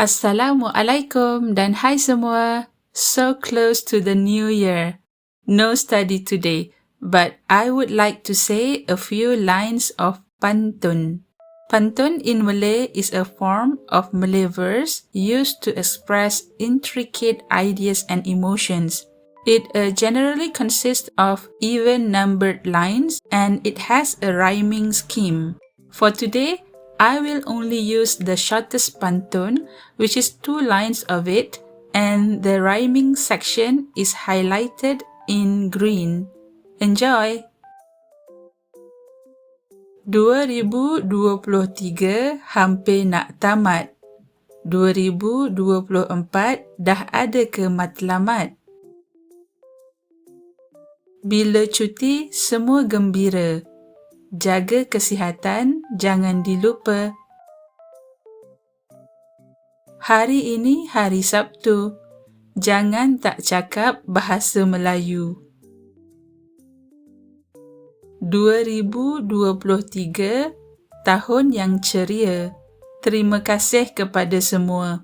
Assalamualaikum dan hai semua. So close to the new year. No study today, but I would like to say a few lines of pantun. Pantun in Malay is a form of Malay verse used to express intricate ideas and emotions. It generally consists of even-numbered lines and it has a rhyming scheme. For today, I will only use the shortest pantun, which is 2 lines of it, and the rhyming section is highlighted in green. Enjoy! 2023 hampir nak tamat. 2024 dah ada ke matlamat? Bila cuti, semua gembira. Jaga kesihatan, jangan dilupa. Hari ini hari Sabtu. Jangan tak cakap bahasa Melayu. 2023 tahun yang ceria. Terima kasih kepada semua.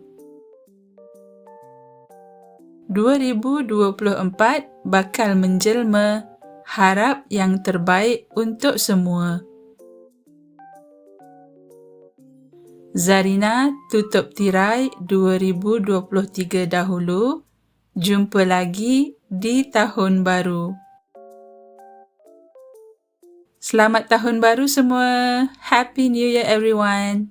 2024 bakal menjelma. Harap yang terbaik untuk semua. Zarina tutup tirai 2023 dahulu. Jumpa lagi di tahun baru. Selamat tahun baru semua. Happy New Year everyone.